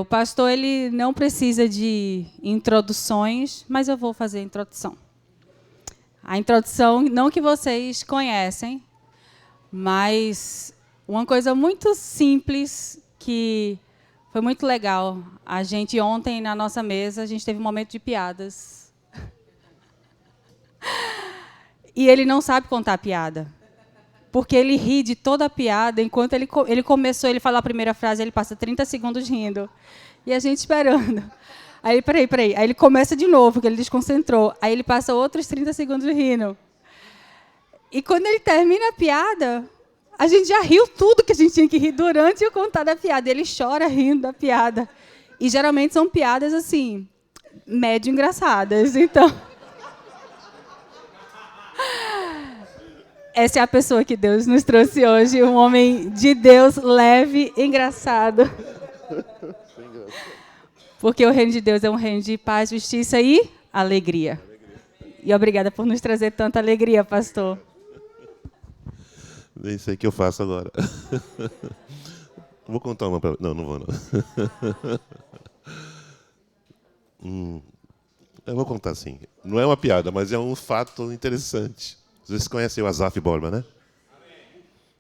O pastor ele não precisa de introduções, mas eu vou fazer a introdução. A introdução, não que vocês conhecem, mas uma coisa muito simples que foi muito legal. A gente ontem, na nossa mesa, a gente teve um momento de piadas. E ele não sabe contar piada. Porque ele ri de toda a piada, enquanto ele começou, ele fala a primeira frase, ele passa 30 segundos rindo. E a gente esperando. Aí, peraí. Aí ele começa de novo, porque ele desconcentrou. Aí ele passa outros 30 segundos rindo. E quando ele termina a piada, a gente já riu tudo que a gente tinha que rir durante o contar da piada. Ele chora rindo da piada. E geralmente são piadas, assim, médio engraçadas. Então, essa é a pessoa que Deus nos trouxe hoje, um homem de Deus leve, engraçado. Porque o reino de Deus é um reino de paz, justiça e alegria. E obrigada por nos trazer tanta alegria, pastor. É isso aí que eu faço agora. Vou contar uma para... Não vou, não. Eu vou contar sim. Não é uma piada, mas é um fato interessante. Vocês conhecem o Azaf Borba, né?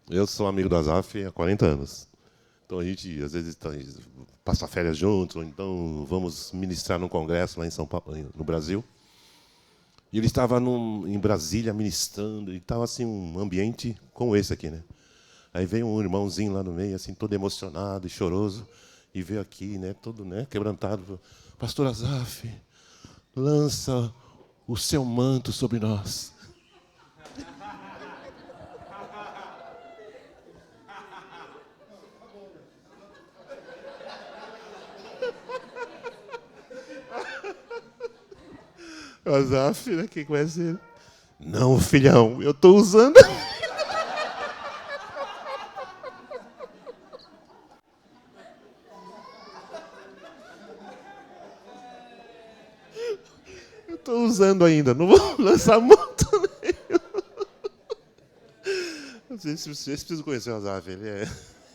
Eu sou amigo do Azaf há 40 anos. Então a gente, às vezes, passa férias juntos, ou então vamos ministrar num congresso lá em São Paulo, no Brasil. E ele estava em Brasília ministrando, e estava assim, um ambiente como esse aqui, né? Aí veio um irmãozinho lá no meio, assim, todo emocionado e choroso, e veio aqui, né, todo, né, quebrantado. Pastor Azaf, lança o seu manto sobre nós. O Azaf, né, quem conhece ele? Não, filhão, eu estou usando. Eu estou usando ainda, não vou lançar muito nenhum. Vocês precisam conhecer o Azaf, ele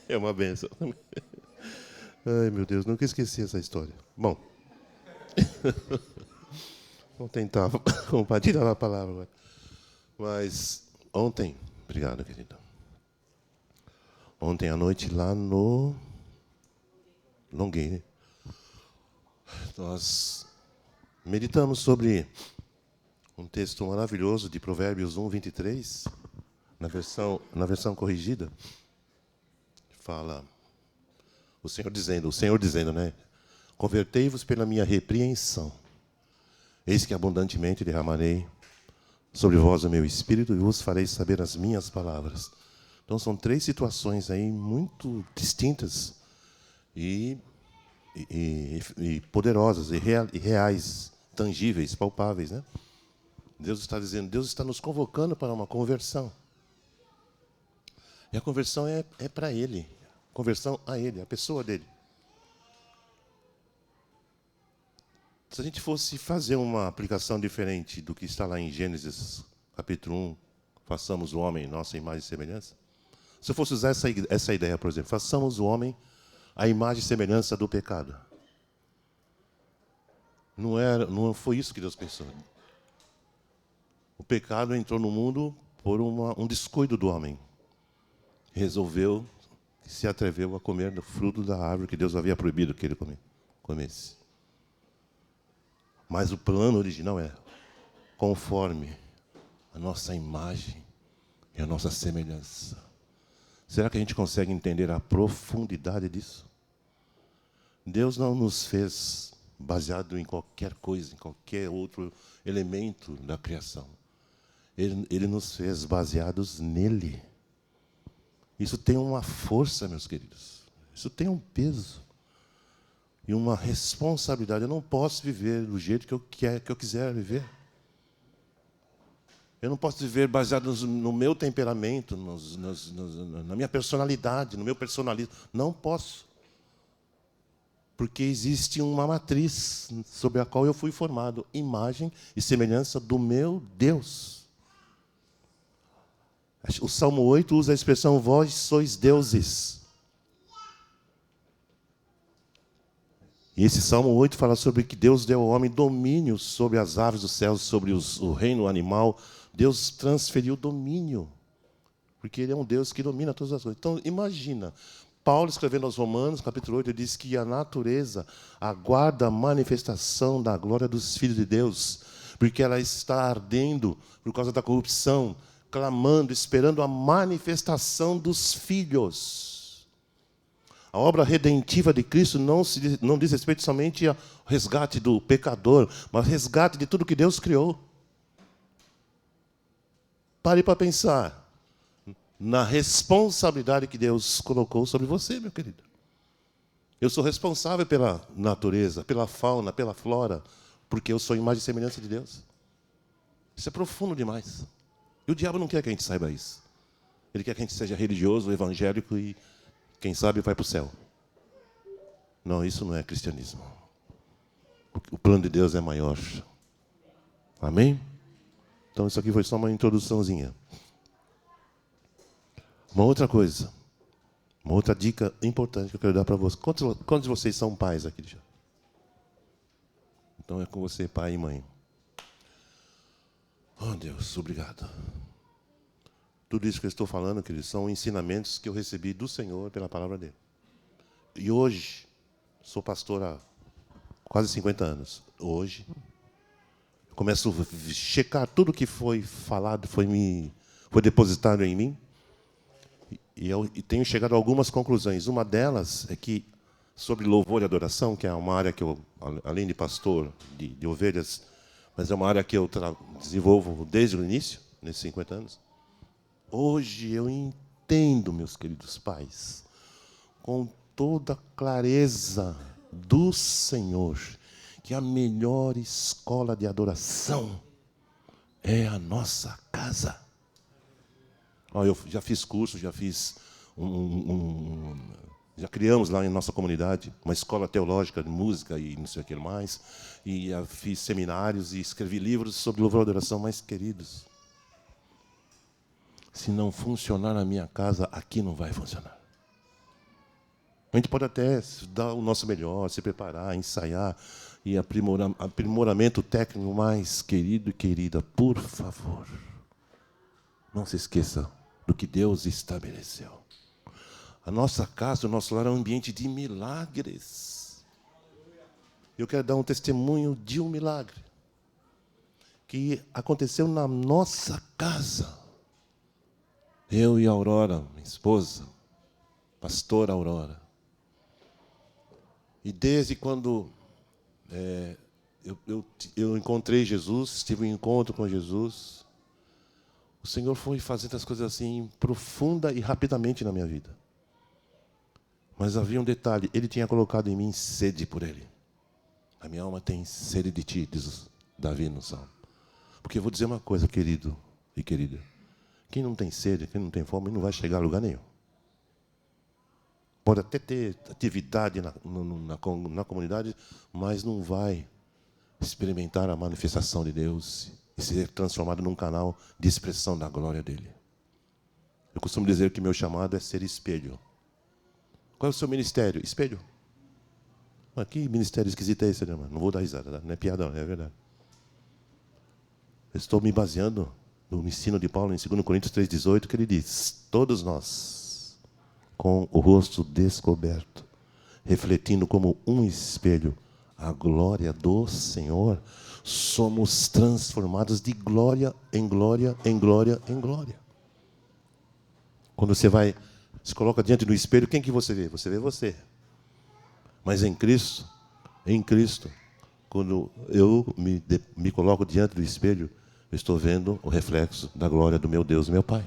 é uma benção. Ai, meu Deus, nunca esqueci essa história. Bom, vou tentar compartilhar a palavra agora. Mas ontem, obrigado, querida. Ontem à noite, lá no Longueira, nós meditamos sobre um texto maravilhoso de Provérbios 1, 23, na versão corrigida. Fala, o Senhor dizendo, né? Convertei-vos pela minha repreensão. Eis que abundantemente derramarei sobre vós o meu espírito e vos farei saber as minhas palavras. Então, são 3 situações aí muito distintas e poderosas, e reais, tangíveis, palpáveis, né? Deus está dizendo, Deus está nos convocando para uma conversão. E a conversão é para Ele. Conversão a Ele, a pessoa dele. Se a gente fosse fazer uma aplicação diferente do que está lá em Gênesis, capítulo 1, façamos o homem nossa imagem e semelhança. Se eu fosse usar essa ideia, por exemplo, façamos o homem a imagem e semelhança do pecado. Não foi isso que Deus pensou. O pecado entrou no mundo por um descuido do homem. Se atreveu a comer do fruto da árvore que Deus havia proibido que ele comesse. Mas o plano original é conforme a nossa imagem e a nossa semelhança. Será que a gente consegue entender a profundidade disso? Deus não nos fez baseado em qualquer coisa, em qualquer outro elemento da criação. Ele nos fez baseados nele. Isso tem uma força, meus queridos. Isso tem um peso e uma responsabilidade. Eu não posso viver do jeito que eu quiser viver. Eu não posso viver baseado no meu temperamento, na minha personalidade, no meu personalismo. Não posso. Porque existe uma matriz sobre a qual eu fui formado, imagem e semelhança do meu Deus. O Salmo 8 usa a expressão, vós sois deuses. E esse Salmo 8 fala sobre que Deus deu ao homem domínio sobre as aves dos céus, sobre o reino animal. Deus transferiu domínio, porque Ele é um Deus que domina todas as coisas. Então, imagina, Paulo escrevendo aos Romanos, capítulo 8, ele diz que a natureza aguarda a manifestação da glória dos filhos de Deus, porque ela está ardendo por causa da corrupção, clamando, esperando a manifestação dos filhos. A obra redentiva de Cristo não diz respeito somente ao resgate do pecador, mas ao resgate de tudo que Deus criou. Pare para pensar na responsabilidade que Deus colocou sobre você, meu querido. Eu sou responsável pela natureza, pela fauna, pela flora, porque eu sou imagem e semelhança de Deus. Isso é profundo demais. E o diabo não quer que a gente saiba isso. Ele quer que a gente seja religioso, evangélico e, quem sabe, vai para o céu. Não, isso não é cristianismo. O plano de Deus é maior. Amém? Então, isso aqui foi só uma introduçãozinha. Uma outra coisa, uma outra dica importante que eu quero dar para vocês. Quantos de vocês são pais aqui? Então, é com você, pai e mãe. Oh, Deus, obrigado. Tudo isso que eu estou falando, queridos, são ensinamentos que eu recebi do Senhor pela palavra dele. E hoje, sou pastor há quase 50 anos. Hoje, eu começo a checar tudo que foi falado, foi depositado em mim, e tenho chegado a algumas conclusões. Uma delas é que, sobre louvor e adoração, que é uma área que eu, além de pastor de ovelhas, mas é uma área que eu desenvolvo desde o início, nesses 50 anos. Hoje eu entendo, meus queridos pais, com toda clareza do Senhor, que a melhor escola de adoração é a nossa casa. Eu já fiz curso, já fiz já criamos lá em nossa comunidade uma escola teológica de música e não sei o que mais, e fiz seminários e escrevi livros sobre louvor e adoração. Mas, queridos, se não funcionar na minha casa, aqui não vai funcionar. A gente pode até dar o nosso melhor, se preparar, ensaiar e aprimoramento técnico, mas, querido e querida, por favor, não se esqueça do que Deus estabeleceu. A nossa casa, o nosso lar é um ambiente de milagres. Eu quero dar um testemunho de um milagre que aconteceu na nossa casa. Eu e a Aurora, minha esposa, pastora Aurora. E desde quando eu encontrei Jesus, tive um encontro com Jesus, o Senhor foi fazendo as coisas assim, profunda e rapidamente na minha vida. Mas havia um detalhe, Ele tinha colocado em mim sede por Ele. A minha alma tem sede de Ti, diz Davi no Salmo. Porque eu vou dizer uma coisa, querido e querida. Quem não tem sede, quem não tem fome, não vai chegar a lugar nenhum. Pode até ter atividade na comunidade, mas não vai experimentar a manifestação de Deus e ser transformado num canal de expressão da glória dEle. Eu costumo dizer que meu chamado é ser espelho. Qual é o seu ministério? Espelho. Mas que ministério esquisito é esse, né, mano? Não vou dar risada, tá? Não é piada, não, é verdade. Eu estou me baseando no ensino de Paulo em 2 Coríntios 3,18, que ele diz: todos nós, com o rosto descoberto, refletindo como um espelho a glória do Senhor, somos transformados de glória em glória, em glória, em glória. Quando você se coloca diante do espelho, quem que você vê? Você vê você. Mas em Cristo, quando eu me coloco diante do espelho, eu estou vendo o reflexo da glória do meu Deus e meu Pai.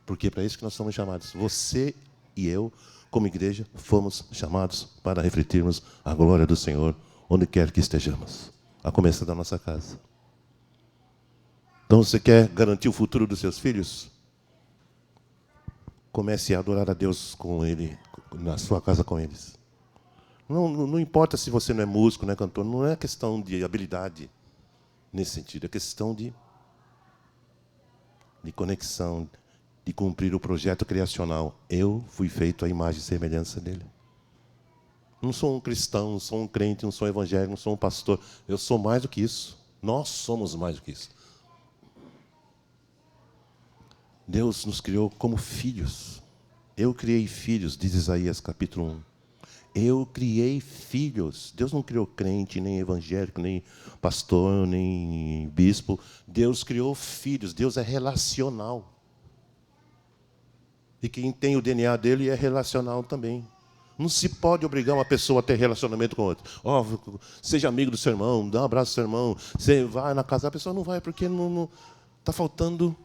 Porque é para isso que nós somos chamados. Você e eu, como igreja, fomos chamados para refletirmos a glória do Senhor onde quer que estejamos, a começar da nossa casa. Então, você quer garantir o futuro dos seus filhos? Comece a adorar a Deus com Ele, na sua casa com eles. Não importa se você não é músico, não é cantor, não é questão de habilidade nesse sentido, é questão de conexão, de cumprir o projeto criacional. Eu fui feito à imagem e semelhança dEle. Não sou um cristão, não sou um crente, não sou um evangélico, não sou um pastor. Eu sou mais do que isso. Nós somos mais do que isso. Deus nos criou como filhos. Eu criei filhos, diz Isaías capítulo 1. Eu criei filhos. Deus não criou crente, nem evangélico, nem pastor, nem bispo. Deus criou filhos. Deus é relacional. E quem tem o DNA dele é relacional também. Não se pode obrigar uma pessoa a ter relacionamento com outra. Seja amigo do seu irmão, dá um abraço ao seu irmão. Você vai na casa, a pessoa não vai porque não está faltando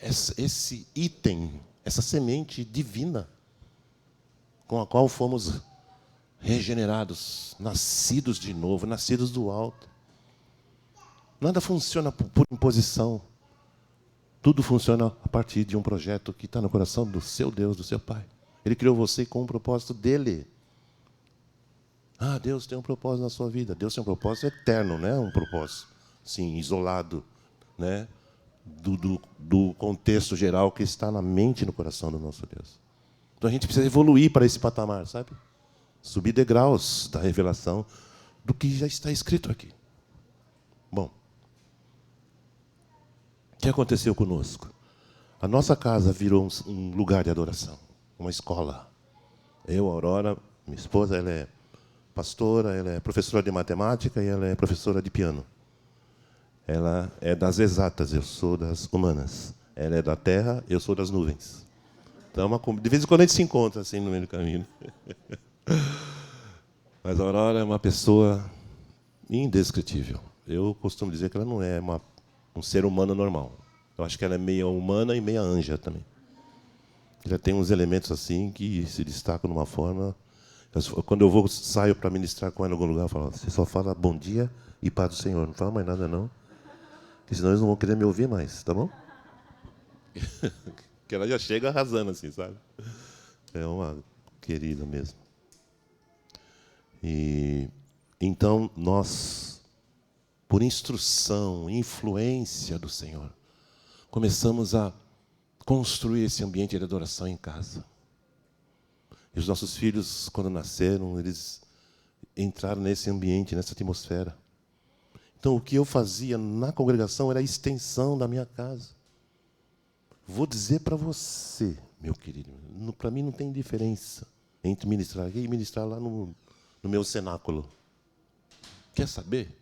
esse item, essa semente divina com a qual fomos regenerados, nascidos de novo, nascidos do alto. Nada funciona por imposição. Tudo funciona a partir de um projeto que está no coração do seu Deus, do seu Pai. Ele criou você com um propósito dele. Deus tem um propósito na sua vida. Deus tem um propósito eterno, não é um propósito, sim, isolado, né, do contexto geral que está na mente e no coração do nosso Deus. Então a gente precisa evoluir para esse patamar, sabe? Subir degraus da revelação do que já está escrito aqui. Bom, o que aconteceu conosco? A nossa casa virou um lugar de adoração, uma escola. Eu, Aurora, minha esposa, ela é pastora, ela é professora de matemática e ela é professora de piano. Ela é das exatas, eu sou das humanas. Ela é da terra, eu sou das nuvens. Então, de vez em quando a gente se encontra assim no meio do caminho. Mas a Aurora é uma pessoa indescritível. Eu costumo dizer que ela não é um ser humano normal. Eu acho que ela é meia humana e meia anja também. Ela tem uns elementos assim que se destacam de uma forma. Quando eu saio para ministrar com ela em algum lugar, eu falo: você só fala bom dia e paz do Senhor, não fala mais nada não, porque senão eles não vão querer me ouvir mais, tá bom? Que ela já chega arrasando assim, sabe? É uma querida mesmo. E então nós, por instrução, influência do Senhor, começamos a construir esse ambiente de adoração em casa. E os nossos filhos, quando nasceram, eles entraram nesse ambiente, nessa atmosfera. Então, o que eu fazia na congregação era a extensão da minha casa. Vou dizer para você, meu querido, para mim não tem diferença entre ministrar aqui e ministrar lá no meu cenáculo. Quer saber?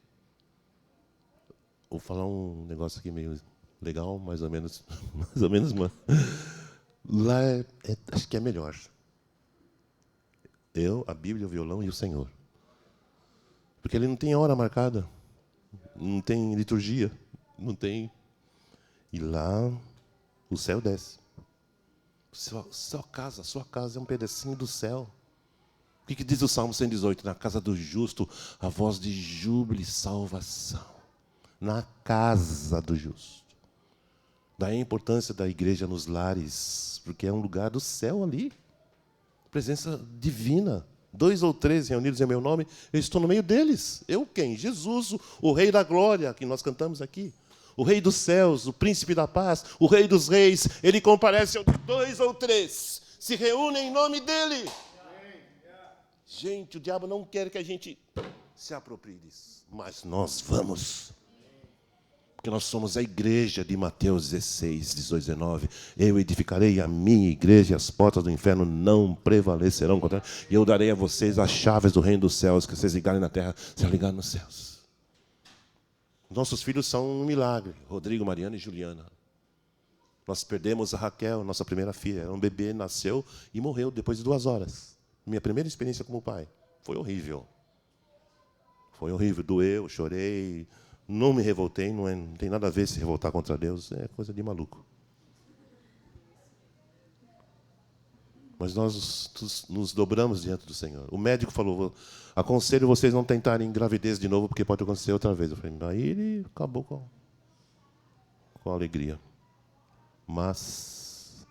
Vou falar um negócio aqui meio legal, mais ou menos, mano. Lá acho que é melhor. Eu, a Bíblia, o violão e o Senhor. Porque ele não tem hora marcada, não tem liturgia, não tem. E lá o céu desce. Sua casa é um pedacinho do céu. O que diz o Salmo 118? Na casa do justo, a voz de júbilo e salvação. Na casa do justo. Daí a importância da igreja nos lares, porque é um lugar do céu ali. Presença divina. 2 ou 3 reunidos em meu nome, eu estou no meio deles. Eu quem? Jesus, o Rei da Glória, que nós cantamos aqui. O Rei dos céus, o Príncipe da paz, o Rei dos reis. Ele comparece onde 2 ou 3 se reúnem em nome dele. Gente, o diabo não quer que a gente se aproprie disso. Mas nós vamos. Porque nós somos a igreja de Mateus 16, 18, 19. Eu edificarei a minha igreja e as portas do inferno não prevalecerão contra ela. E eu darei a vocês as chaves do reino dos céus, que vocês ligarem na terra, serão ligados nos céus. Nossos filhos são um milagre. Rodrigo, Mariana e Juliana. Nós perdemos a Raquel, nossa primeira filha. Era um bebê, nasceu e morreu depois de 2 horas. Minha primeira experiência como pai. Foi horrível. Foi horrível, doeu, chorei. Não me revoltei, não tem nada a ver se revoltar contra Deus, é coisa de maluco. Mas nós nos dobramos diante do Senhor. O médico falou: aconselho vocês não tentarem gravidez de novo, porque pode acontecer outra vez. Eu falei: aí ele acabou com a alegria. Mas,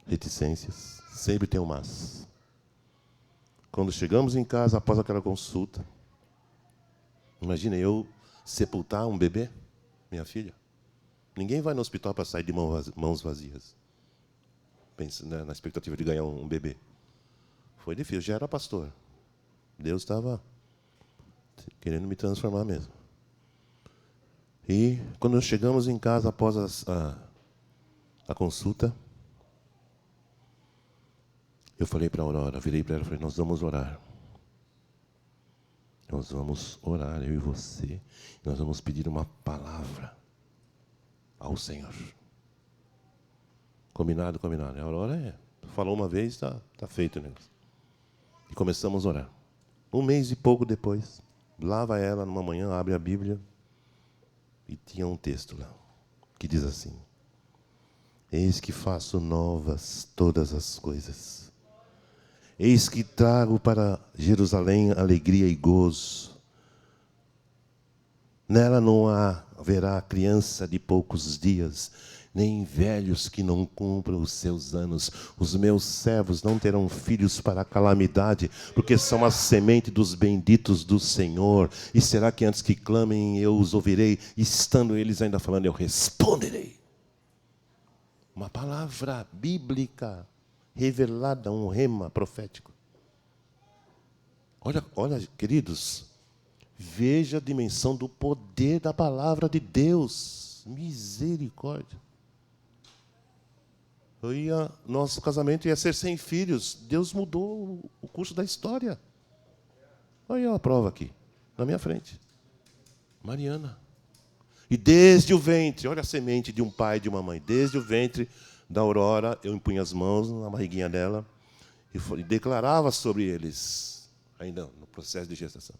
reticências, sempre tem um mas. Quando chegamos em casa, após aquela consulta, imagina eu sepultar um bebê, minha filha. Ninguém vai no hospital para sair de mãos vazias. Pensa, né, na expectativa de ganhar um bebê. Foi difícil, eu já era pastor. Deus estava querendo me transformar mesmo. E quando nós chegamos em casa após a consulta, eu falei para a Aurora, virei para ela e falei, nós vamos orar. Nós vamos orar, eu e você. Nós vamos pedir uma palavra ao Senhor. Combinado, combinado. A Aurora falou uma vez, está feito o negócio. E começamos a orar. Um mês e pouco depois, lá vai ela, numa manhã, abre a Bíblia e tinha um texto lá, que diz assim, eis que faço novas todas as coisas. Eis que trago para Jerusalém alegria e gozo. Nela não haverá criança de poucos dias, nem velhos que não cumpram os seus anos. Os meus servos não terão filhos para a calamidade, porque são a semente dos benditos do Senhor. E será que antes que clamem eu os ouvirei? E estando eles ainda falando, eu responderei. Uma palavra bíblica revelada, um rema profético. Olha, queridos, veja a dimensão do poder da palavra de Deus. Misericórdia. Nosso casamento ia ser sem filhos. Deus mudou o curso da história. Olha a prova aqui, na minha frente. Mariana. E desde o ventre, olha a semente de um pai e de uma mãe. Desde o ventre da Aurora, eu impunha as mãos na barriguinha dela e declarava sobre eles, ainda no processo de gestação.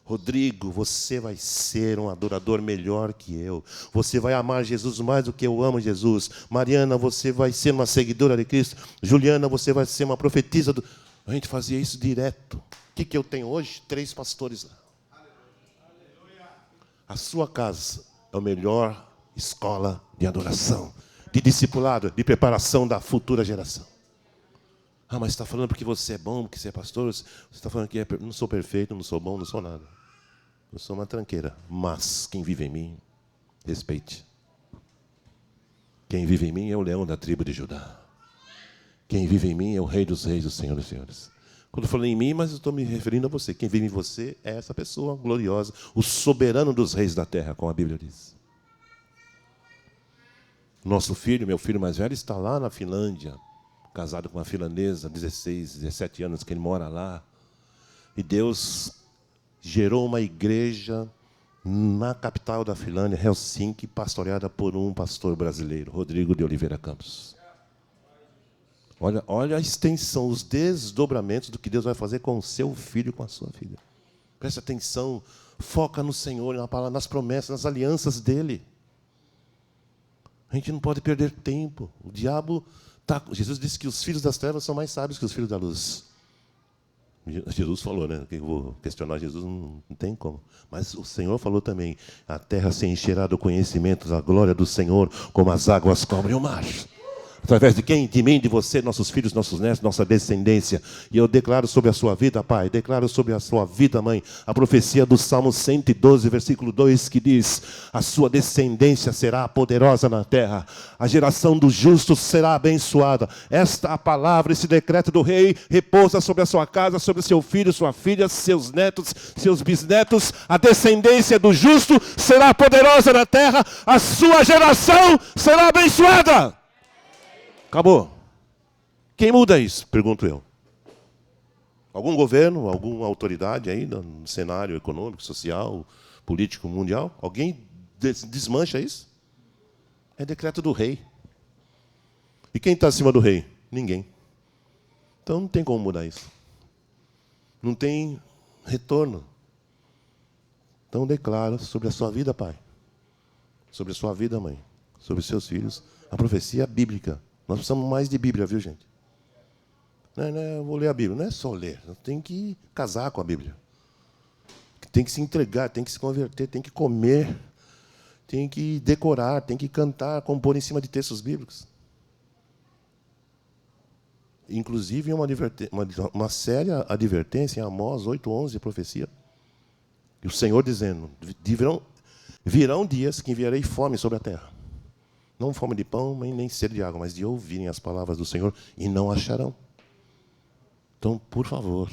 Rodrigo, você vai ser um adorador melhor que eu. Você vai amar Jesus mais do que eu amo Jesus. Mariana, você vai ser uma seguidora de Cristo. Juliana, você vai ser uma profetisa. A gente fazia isso direto. O que eu tenho hoje? 3 pastores lá. A sua casa é a melhor escola de adoração, de discipulado, de preparação da futura geração. Ah, mas está falando porque você é bom, porque você é pastor? Você está falando que não sou perfeito, não sou bom, não sou nada. Eu sou uma tranqueira. Mas quem vive em mim, respeite. Quem vive em mim é o leão da tribo de Judá. Quem vive em mim é o rei dos reis, o senhor dos senhores. Quando eu falei em mim, mas eu estou me referindo a você. Quem vive em você é essa pessoa gloriosa, o soberano dos reis da terra, como a Bíblia diz. Nosso filho, meu filho mais velho, está lá na Finlândia, casado com uma finlandesa, 16, 17 anos, que ele mora lá. E Deus gerou uma igreja na capital da Finlândia, Helsinki, pastoreada por um pastor brasileiro, Rodrigo de Oliveira Campos. Olha a extensão, os desdobramentos do que Deus vai fazer com o seu filho e com a sua filha. Preste atenção, foca no Senhor, na palavra, nas promessas, nas alianças dele. A gente não pode perder tempo. O diabo Jesus disse que os filhos das trevas são mais sábios que os filhos da luz. Jesus falou, né? Eu vou questionar Jesus, não tem como. Mas o Senhor falou também, a terra se encherá do conhecimento da glória do Senhor, como as águas cobrem o mar. Através de quem? De mim, de você, nossos filhos, nossos netos, nossa descendência. E eu declaro sobre a sua vida, Pai, declaro sobre a sua vida, Mãe, a profecia do Salmo 112, versículo 2, que diz, a sua descendência será poderosa na terra, a geração dos justos será abençoada. Esta a palavra, esse decreto do rei, repousa sobre a sua casa, sobre o seu filho, sua filha, seus netos, seus bisnetos. A descendência do justo será poderosa na terra, a sua geração será abençoada. Acabou. Quem muda isso? Pergunto eu. Algum governo, alguma autoridade aí no cenário econômico, social, político, mundial? Alguém desmancha isso? É decreto do rei. E quem está acima do rei? Ninguém. Então não tem como mudar isso. Não tem retorno. Então declaro sobre a sua vida, pai. Sobre a sua vida, mãe. Sobre os seus filhos. A profecia bíblica. Nós precisamos mais de Bíblia, viu, gente? Não, eu vou ler a Bíblia. Não é só ler. Tem que casar com a Bíblia. Tem que se entregar, tem que se converter, tem que comer, tem que decorar, tem que cantar, compor em cima de textos bíblicos. Inclusive, uma séria advertência em Amós 8:11, profecia. E o Senhor dizendo, virão dias que enviarei fome sobre a terra. Não fome de pão, nem sede de água, mas de ouvirem as palavras do Senhor e não acharão. Então, por favor,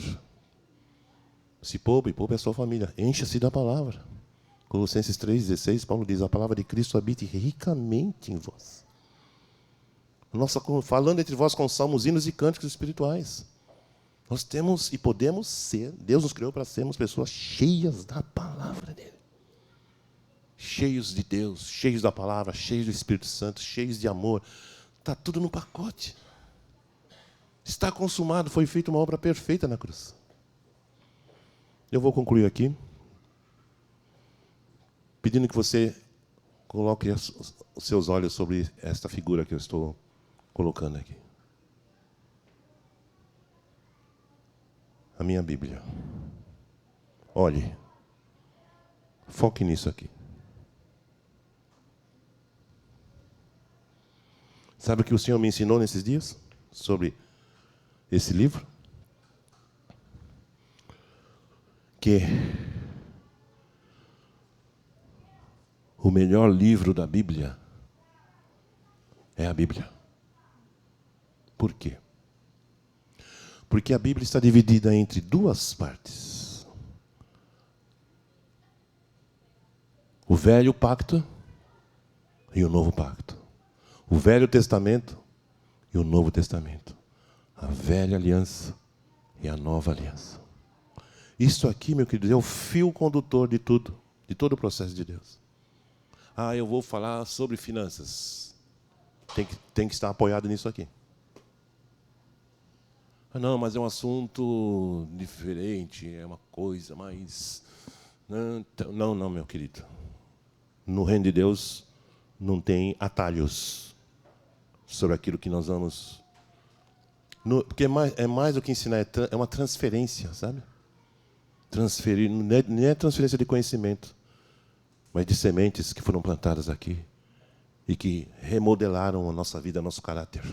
se poupe a sua família. Encha-se da palavra. Colossenses 3,16, Paulo diz, a palavra de Cristo habite ricamente em vós. Falando entre vós com salmos, hinos e cânticos espirituais. Nós temos e podemos ser, Deus nos criou para sermos pessoas cheias da palavra dele. Cheios de Deus, cheios da palavra, cheios do Espírito Santo, cheios de amor. Está tudo no pacote. Está consumado, foi feita uma obra perfeita na cruz. Eu vou concluir aqui, pedindo que você coloque os seus olhos sobre esta figura que eu estou colocando aqui. A minha Bíblia. Olhe. Foque nisso aqui. Sabe o que o Senhor me ensinou nesses dias? Sobre esse livro? Que o melhor livro da Bíblia é a Bíblia. Por quê? Porque a Bíblia está dividida entre duas partes. O Velho Pacto e o Novo Pacto. O Velho Testamento e o Novo Testamento. A Velha Aliança e a Nova Aliança. Isso aqui, meu querido, é o fio condutor de tudo, de todo o processo de Deus. Eu vou falar sobre finanças. Tem que estar apoiado nisso aqui. Não, mas é um assunto diferente, é uma coisa mais... Não, meu querido. No reino de Deus não tem atalhos sobre aquilo que nós vamos... Porque é mais do que ensinar, é uma transferência, sabe? Transferir, não é transferência de conhecimento, mas de sementes que foram plantadas aqui e que remodelaram a nossa vida, nosso caráter.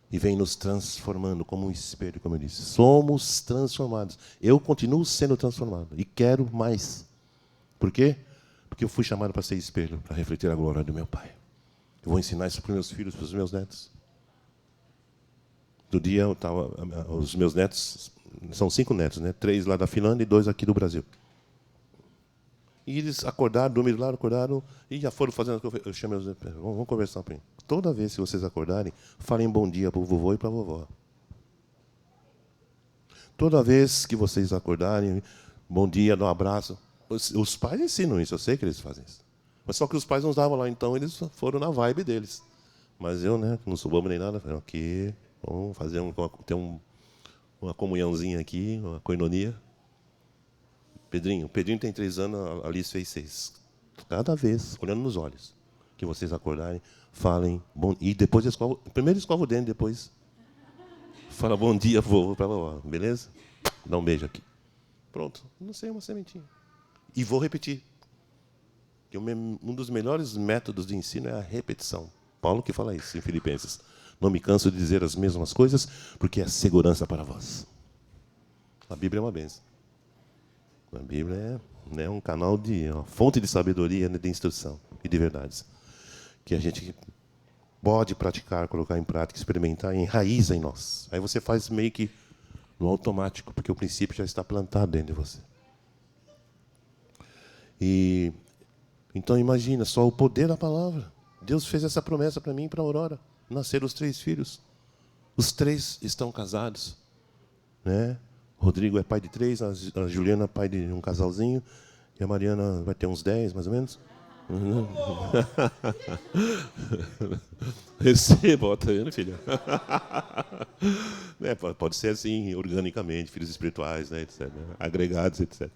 E vem nos transformando como um espelho, como eu disse. Somos transformados. Eu continuo sendo transformado e quero mais. Por quê? Porque eu fui chamado para ser espelho, para refletir a glória do meu Pai. Eu vou ensinar isso para os meus filhos, para os meus netos. Do dia, os meus netos, são 5 netos, né? 3 lá da Finlândia e 2 aqui do Brasil. E eles acordaram, dormiram lá, acordaram, e já foram fazendo... Eu chamei eles, vamos conversar para mim. Toda vez que vocês acordarem, falem bom dia para o vovô e para a vovó. Toda vez que vocês acordarem, bom dia, dá um abraço. Os pais ensinam isso, eu sei que eles fazem isso. Mas só que os pais não estavam lá, então eles foram na vibe deles. Mas eu, né, não sou bobo nem nada, falei, ok, vamos fazer ter uma comunhãozinha aqui, uma koinonia. Pedrinho tem 3 anos, a Alice fez 6. Cada vez, olhando nos olhos, que vocês acordarem, falem bom. E depois primeiro escova o dente, depois fala bom dia, vovô, para vovó, beleza? Dá um beijo aqui. Pronto, não sei, uma sementinha. E vou repetir. Que um dos melhores métodos de ensino é a repetição. Paulo que fala isso em Filipenses. Não me canso de dizer as mesmas coisas, porque é segurança para vós. A Bíblia é uma bênção. A Bíblia é um canal uma fonte de sabedoria, de instrução e de verdades. Que a gente pode praticar, colocar em prática, experimentar e enraiza em nós. Aí você faz meio que no automático, porque o princípio já está plantado dentro de você. E então imagina só o poder da palavra. Deus fez essa promessa para mim e para a Aurora. Nasceram os 3 filhos. Os 3 estão casados, né? Rodrigo é pai de 3, a Juliana é pai de um casalzinho, e a Mariana vai ter uns 10, mais ou menos. Receba, tá vendo, filha? Pode ser assim, organicamente, filhos espirituais, né, etc., agregados, etc.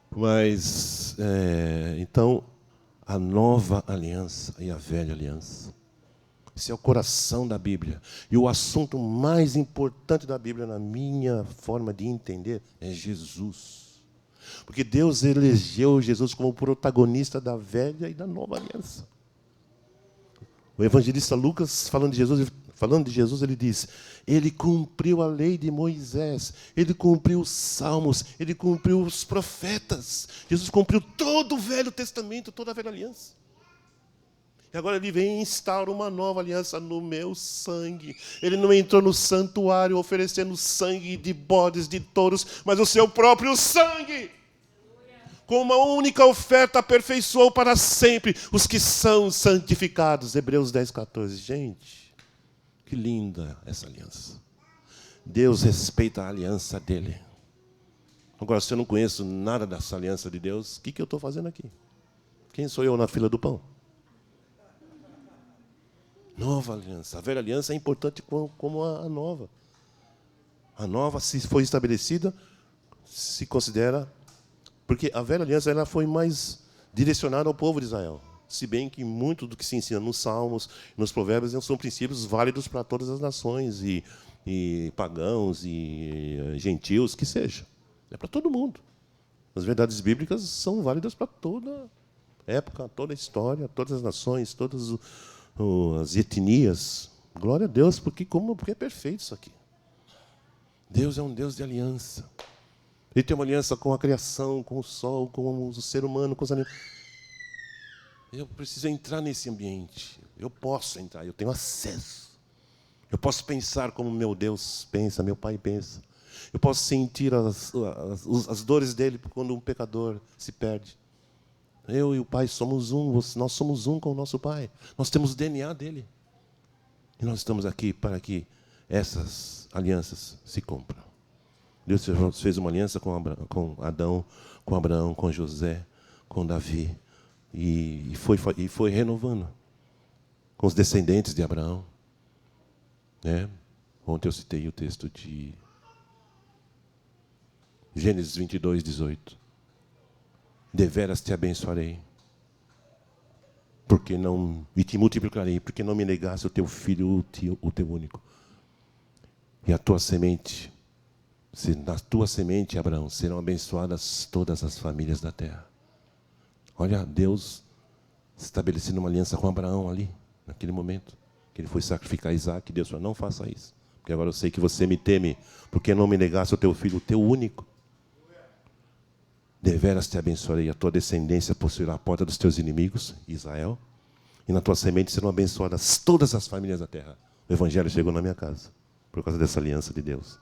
Mas, então, a nova aliança e a velha aliança. Esse é o coração da Bíblia. E o assunto mais importante da Bíblia, na minha forma de entender, é Jesus. Porque Deus elegeu Jesus como protagonista da velha e da nova aliança. O evangelista Lucas, falando de Jesus, ele diz: ele cumpriu a lei de Moisés, ele cumpriu os salmos, ele cumpriu os profetas. Jesus cumpriu todo o Velho Testamento, toda a velha aliança. E agora ele vem e instaura uma nova aliança no meu sangue. Ele não entrou no santuário oferecendo sangue de bodes, de touros, mas o seu próprio sangue. Com uma única oferta aperfeiçoou para sempre os que são santificados. Hebreus 10:14. Gente, que linda essa aliança. Deus respeita a aliança dele. Agora, se eu não conheço nada dessa aliança de Deus, o que eu estou fazendo aqui? Quem sou eu na fila do pão? Nova aliança. A velha aliança é importante como a nova. A nova, se foi estabelecida, se considera... Porque a velha aliança ela foi mais direcionada ao povo de Israel. Se bem que muito do que se ensina nos Salmos, nos Provérbios, são princípios válidos para todas as nações, e pagãos, e gentios, que seja. É para todo mundo. As verdades bíblicas são válidas para toda época, toda a história, todas as nações, todas as etnias. Glória a Deus, porque é perfeito isso aqui. Deus é um Deus de aliança. Ele tem uma aliança com a criação, com o sol, com o ser humano, com os animais. Eu preciso entrar nesse ambiente. Eu posso entrar, eu tenho acesso. Eu posso pensar como meu Deus pensa, meu Pai pensa. Eu posso sentir as dores dele quando um pecador se perde. Eu e o Pai somos um, nós somos um com o nosso Pai. Nós temos o DNA dele. E nós estamos aqui para que essas alianças se cumpram. Deus fez uma aliança com Adão, com Abraão, com José, com Davi. E foi renovando com os descendentes de Abraão. Ontem eu citei o texto de Gênesis 22:18. Deveras te abençoarei, e te multiplicarei, porque não me negaste o teu filho, o teu único. E a tua semente, na tua semente, Abraão, serão abençoadas todas as famílias da terra. Olha, Deus estabelecendo uma aliança com Abraão ali, naquele momento, que ele foi sacrificar Isaac. Deus falou, não faça isso, porque agora eu sei que você me teme, porque não me negaste o teu filho, o teu único. Deveras te abençoarei, a tua descendência possuirá a porta dos teus inimigos, Israel, e na tua semente serão abençoadas todas as famílias da terra. O evangelho chegou na minha casa, por causa dessa aliança de Deus.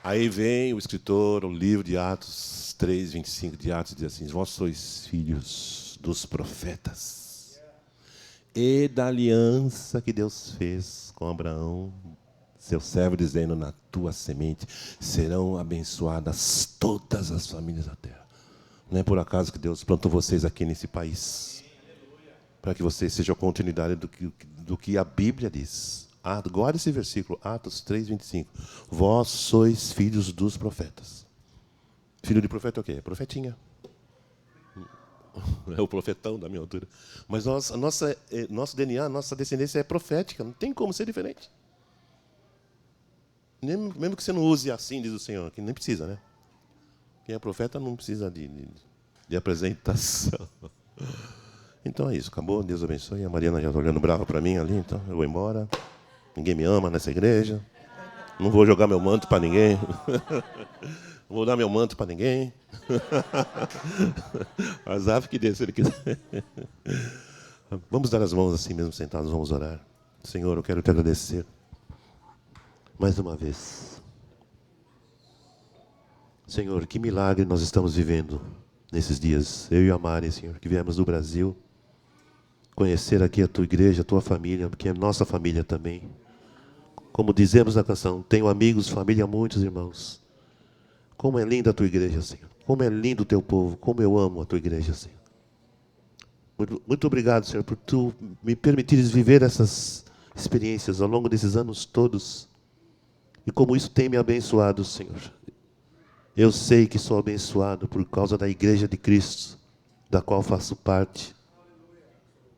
Aí vem o escritor, o livro de Atos 3:25 de Atos, diz assim, vós sois filhos dos profetas e da aliança que Deus fez com Abraão, seu servo, dizendo, na tua semente serão abençoadas todas as famílias da terra. Não é por acaso que Deus plantou vocês aqui nesse país, para que vocês sejam a continuidade do que a Bíblia diz. Guarda esse versículo, Atos 3:25. Vós sois filhos dos profetas. Filho de profeta é o quê? Profetinha. É o profetão da minha altura. Mas nosso DNA, nossa descendência é profética. Não tem como ser diferente. Mesmo que você não use assim, diz o Senhor, que nem precisa, né? Quem é profeta não precisa de apresentação. Então é isso, acabou. Deus abençoe. A Mariana já está olhando brava para mim ali, então eu vou embora. Ninguém me ama nessa igreja. Não vou jogar meu manto para ninguém. Não vou dar meu manto para ninguém. Azar que dê, se ele quiser. Vamos dar as mãos assim mesmo sentados, vamos orar. Senhor, eu quero te agradecer mais uma vez. Senhor, que milagre nós estamos vivendo nesses dias. Eu e a Mari, Senhor, que viemos do Brasil conhecer aqui a tua igreja, a tua família, que é nossa família também. Como dizemos na canção, tenho amigos, família, muitos irmãos. Como é linda a tua igreja, Senhor. Como é lindo o teu povo. Como eu amo a tua igreja, Senhor. Muito obrigado, Senhor, por tu me permitires viver essas experiências ao longo desses anos todos. E como isso tem me abençoado, Senhor. Eu sei que sou abençoado por causa da igreja de Cristo, da qual faço parte.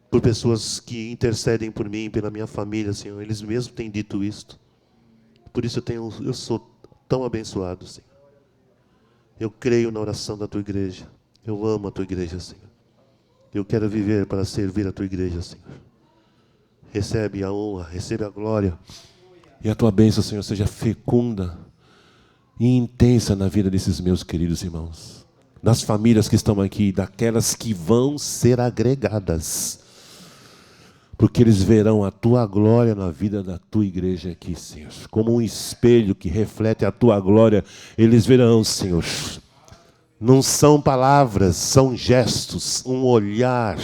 Por pessoas que intercedem por mim, pela minha família, Senhor. Eles mesmos têm dito isto. Por isso eu sou tão abençoado, Senhor. Eu creio na oração da tua igreja. Eu amo a tua igreja, Senhor. Eu quero viver para servir a tua igreja, Senhor. recebe a honra, recebe a glória. E a tua bênção, Senhor, seja fecunda e intensa na vida desses meus queridos irmãos. Das famílias que estão aqui, daquelas que vão ser agregadas. Porque eles verão a tua glória na vida da tua igreja aqui, Senhor. Como um espelho que reflete a tua glória, eles verão, Senhor. Não são palavras, são gestos, um olhar,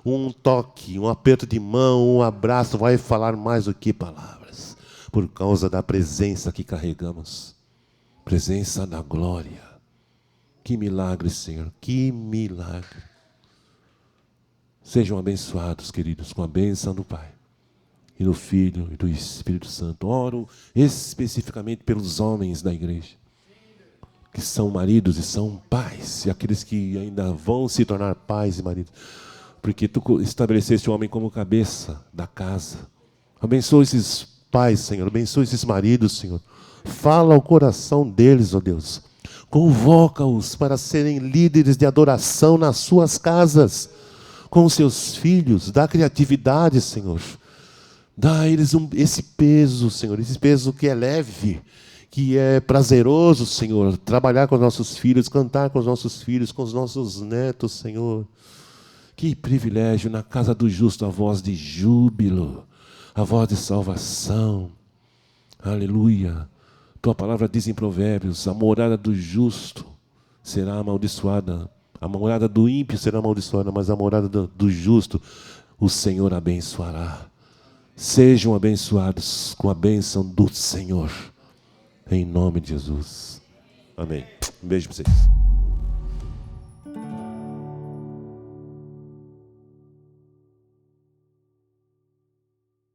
um toque, um aperto de mão, um abraço, vai falar mais do que palavras. Por causa da presença que carregamos. Presença da glória. Que milagre, Senhor, que milagre. Sejam abençoados, queridos, com a bênção do Pai, e do Filho, e do Espírito Santo. Oro especificamente pelos homens da igreja, que são maridos e são pais, e aqueles que ainda vão se tornar pais e maridos, porque Tu estabeleceste o homem como cabeça da casa. Abençoa esses pais, Senhor, abençoa esses maridos, Senhor. Fala ao coração deles, ó Deus. Convoca-os para serem líderes de adoração nas suas casas, com seus filhos. Dá criatividade, Senhor. Dá a eles esse peso, Senhor, esse peso que é leve, que é prazeroso, Senhor. Trabalhar com os nossos filhos, cantar com os nossos filhos, com os nossos netos, Senhor. Que privilégio, na casa do justo, a voz de júbilo, a voz de salvação. Aleluia. Tua palavra diz em Provérbios, a morada do justo será amaldiçoada. A morada do ímpio será amaldiçoada, mas a morada do justo o Senhor abençoará. Sejam abençoados com a bênção do Senhor. Em nome de Jesus. Amém. Um beijo para vocês.